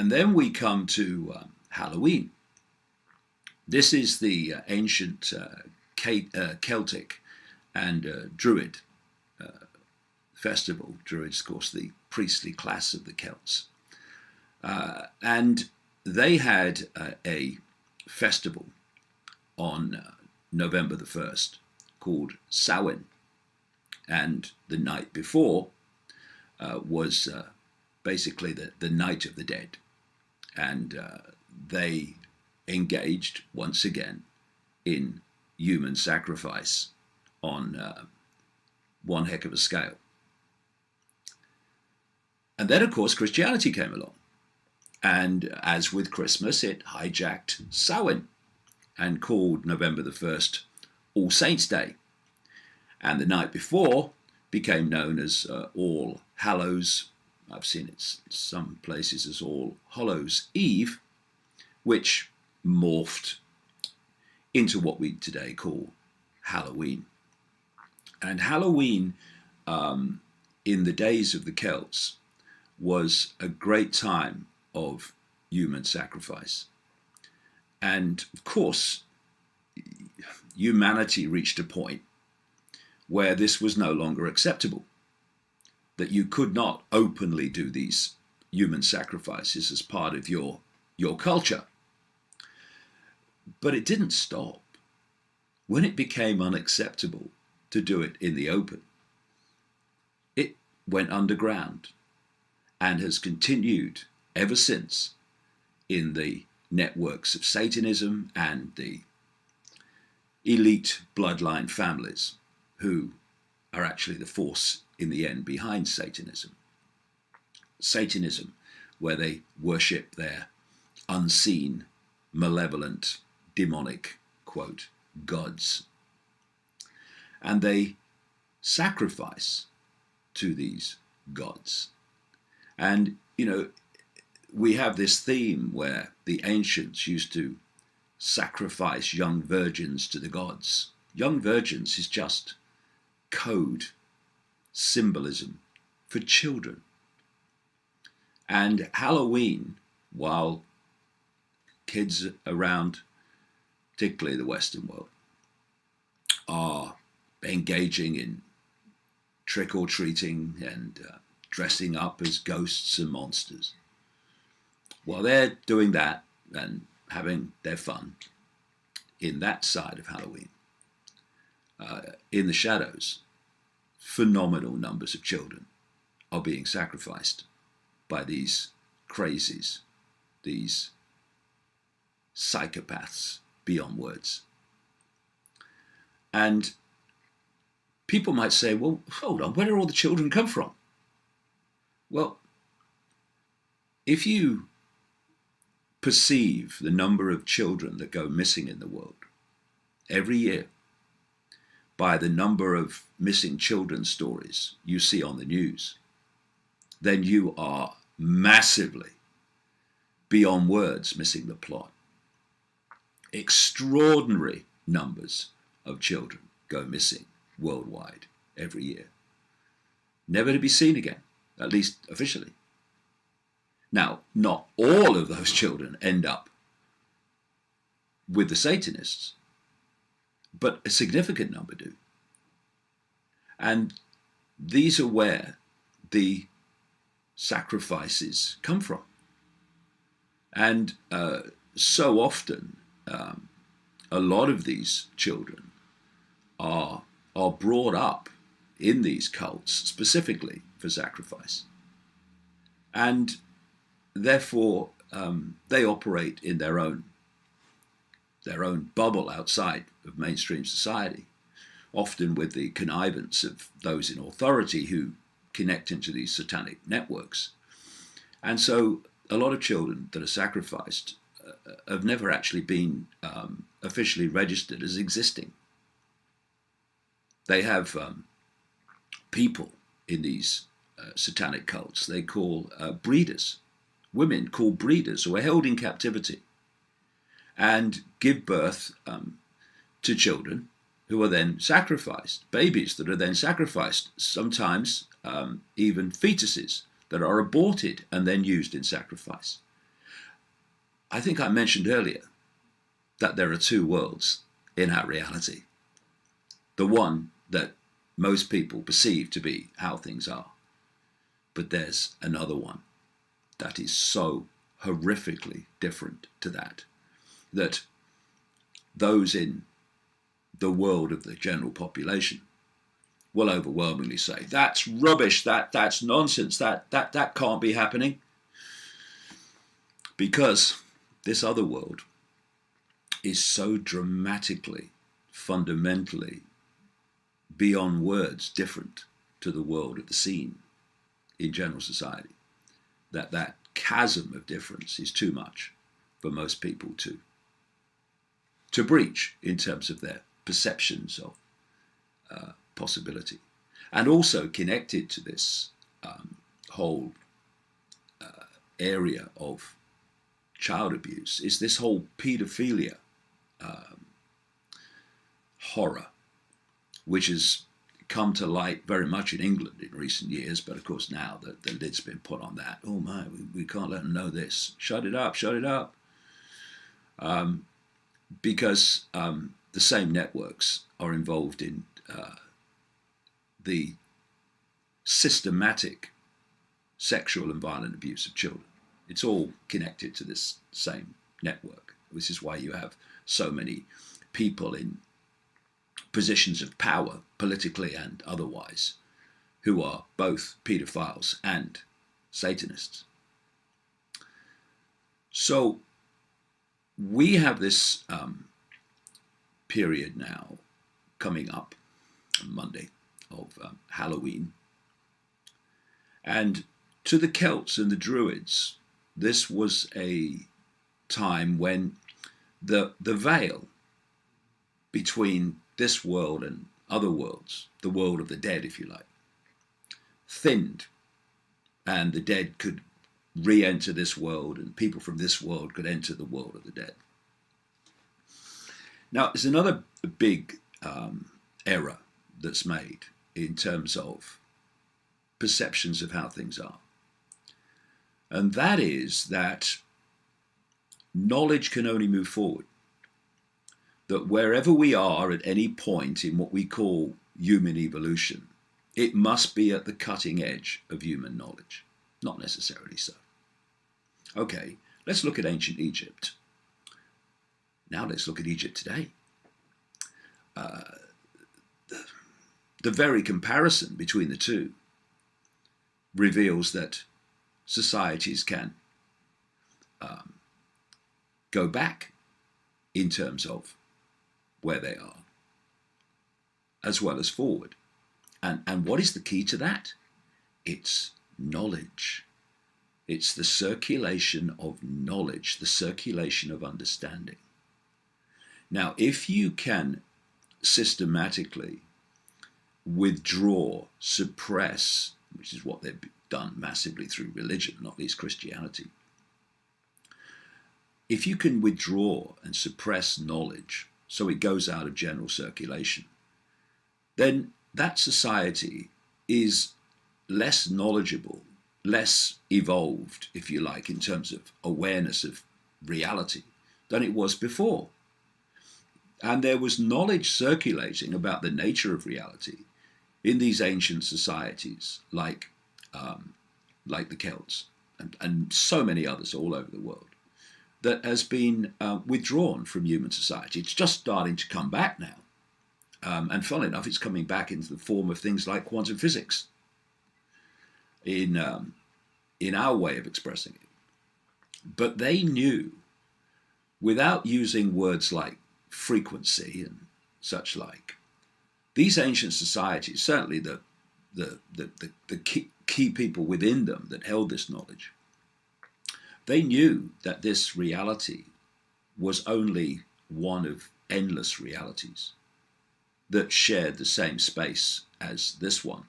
And then we come to Halloween. This is the ancient Celtic and Druid festival. Druids, of course, the priestly class of the Celts. And they had a festival on November the 1st called Samhain. And the night before was basically the Night of the Dead. And they engaged once again in human sacrifice on one heck of a scale. And then, of course, Christianity came along. And as with Christmas, it hijacked Samhain and called November the 1st All Saints' Day. And the night before became known as All Hallows. I've seen it some places as All Hallows Eve, which morphed into what we today call Halloween. And Halloween, in the days of the Celts, was a great time of human sacrifice. And of course, humanity reached a point where this was no longer acceptable, that you could not openly do these human sacrifices as part of your culture. But it didn't stop. When it became unacceptable to do it in the open, it went underground and has continued ever since in the networks of Satanism and the elite bloodline families who are actually the force in the end behind Satanism. Satanism, where they worship their unseen, malevolent, demonic, quote, gods. And they sacrifice to these gods. And, you know, we have this theme where the ancients used to sacrifice young virgins to the gods. Young virgins is just code, symbolism for children. And Halloween, while kids around, particularly the Western world, are engaging in trick-or-treating and dressing up as ghosts and monsters, while they're doing that and having their fun in that side of Halloween, in the shadows, phenomenal numbers of children are being sacrificed by these crazies, these psychopaths beyond words. And people might say, well, hold on, where do all the children come from? Well, if you perceive the number of children that go missing in the world every year by the number of missing children stories you see on the news, then you are massively, beyond words, missing the plot. Extraordinary numbers of children go missing worldwide every year, never to be seen again, at least officially. Now, not all of those children end up with the Satanists, but a significant number do. And these are where the sacrifices come from. And so often, a lot of these children are brought up in these cults specifically for sacrifice. And therefore, they operate in their own bubble outside of mainstream society, often with the connivance of those in authority who connect into these satanic networks. And so a lot of children that are sacrificed have never actually been officially registered as existing. They have people in these satanic cults they call breeders, women called breeders, who are held in captivity and give birth to children who are then sacrificed, babies that are then sacrificed, sometimes even fetuses that are aborted and then used in sacrifice. I think I mentioned earlier that there are two worlds in our reality. The one that most people perceive to be how things are. But there's another one that is so horrifically different to that, that those in the world of the general population will overwhelmingly say, that's rubbish, that's nonsense, that can't be happening. Because this other world is so dramatically, fundamentally, beyond words different to the world of the seen in general society, that chasm of difference is too much for most people to breach in terms of their perceptions of possibility. And also connected to this whole area of child abuse is this whole paedophilia horror, which has come to light very much in England in recent years, but of course now the lid's been put on that. Oh my, we can't let them know this. Shut it up, shut it up. Because the same networks are involved in the systematic sexual and violent abuse of children. It's all connected to this same network. This is why you have so many people in positions of power, politically and otherwise, who are both paedophiles and Satanists. So we have this period now coming up on Monday of Halloween. And to the Celts and the Druids, this was a time when the veil between this world and other worlds, the world of the dead, if you like, thinned, and the dead could re-enter this world, and people from this world could enter the world of the dead. Now, there's another big error that's made in terms of perceptions of how things are. And that is that knowledge can only move forward. That wherever we are at any point in what we call human evolution, it must be at the cutting edge of human knowledge. Not necessarily so. Okay, let's look at ancient Egypt. Now let's look at Egypt today. The very comparison between the two reveals that societies can go back in terms of where they are, as well as forward. And what is the key to that? It's knowledge. It's the circulation of knowledge, the circulation of understanding. Now, if you can systematically withdraw, suppress, which is what they've done massively through religion, not least Christianity, if you can withdraw and suppress knowledge so it goes out of general circulation, then that society is less knowledgeable, less evolved, if you like, in terms of awareness of reality than it was before. And there was knowledge circulating about the nature of reality in these ancient societies, like the Celts and so many others all over the world, that has been withdrawn from human society. It's just starting to come back now. And funnily enough, it's coming back into the form of things like quantum physics in our way of expressing it. But they knew, without using words like frequency and such like, these ancient societies, certainly the key people within them that held this knowledge, they knew that this reality was only one of endless realities that shared the same space as this one.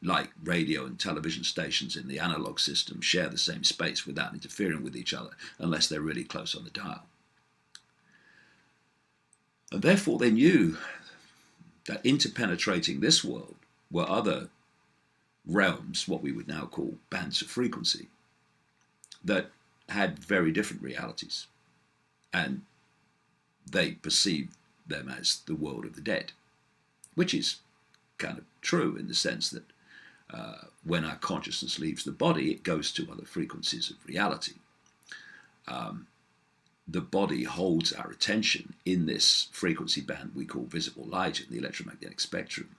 Like radio and television stations in the analog system share the same space without interfering with each other unless they're really close on the dial. And therefore they knew that interpenetrating this world were other realms, what we would now call bands of frequency, that had very different realities, and they perceived them as the world of the dead, which is kind of true in the sense that when our consciousness leaves the body, it goes to other frequencies of reality. The body holds our attention in this frequency band we call visible light in the electromagnetic spectrum.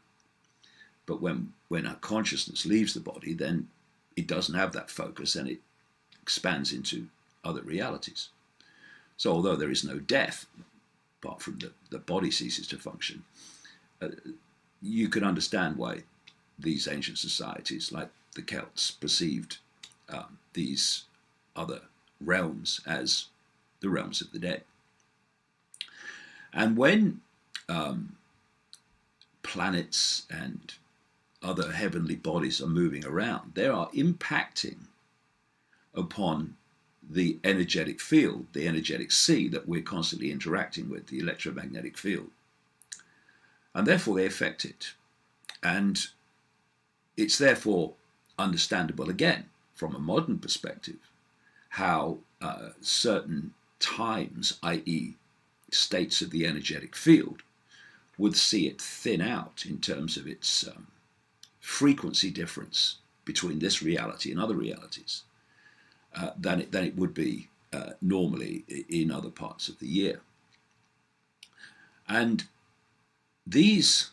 But when our consciousness leaves the body, then it doesn't have that focus and it expands into other realities. So although there is no death, apart from the body ceases to function, you can understand why these ancient societies, like the Celts, perceived these other realms as the realms of the dead. And when planets and other heavenly bodies are moving around, they are impacting upon the energetic field, the energetic sea that we're constantly interacting with, the electromagnetic field. And therefore they affect it. And it's therefore understandable, again, from a modern perspective, how certain times, i.e. states of the energetic field, would see it thin out in terms of its frequency difference between this reality and other realities than it would be normally in other parts of the year. And these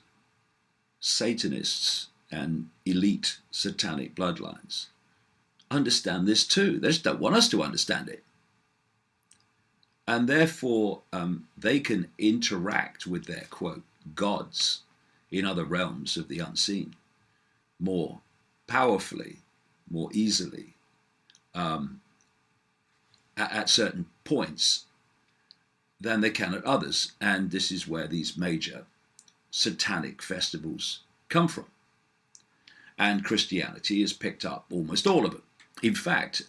Satanists and elite satanic bloodlines understand this too. They just don't want us to understand it. And therefore, they can interact with their, quote, gods in other realms of the unseen more powerfully, more easily, at certain points than they can at others. And this is where these major satanic festivals come from. And Christianity has picked up almost all of it. In fact,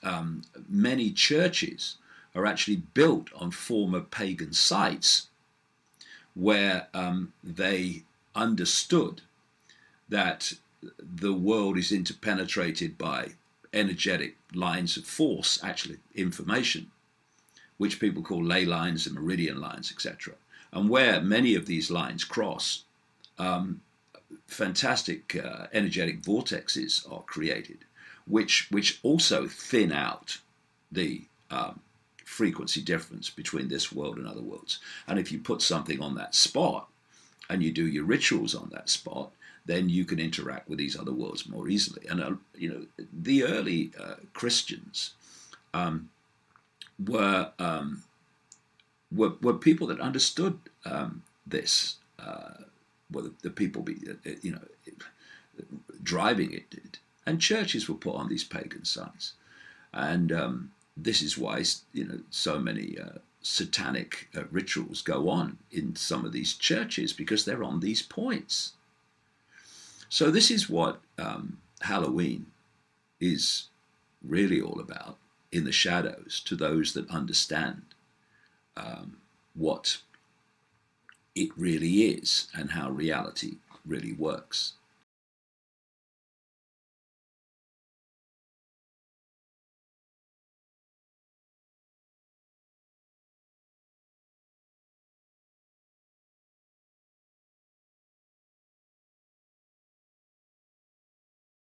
many churches are actually built on former pagan sites where they understood that the world is interpenetrated by energetic lines of force, actually information, which people call ley lines and meridian lines, etc. And where many of these lines cross, fantastic energetic vortexes are created, which also thin out the frequency difference between this world and other worlds. And if you put something on that spot and you do your rituals on that spot, then you can interact with these other worlds more easily. And the early Christians were people that understood this. Well, the people driving it did, and churches were put on these pagan sites, and this is why so many satanic rituals go on in some of these churches, because they're on these points. So this is what Halloween is really all about in the shadows to those that understand what it really is and how reality really works.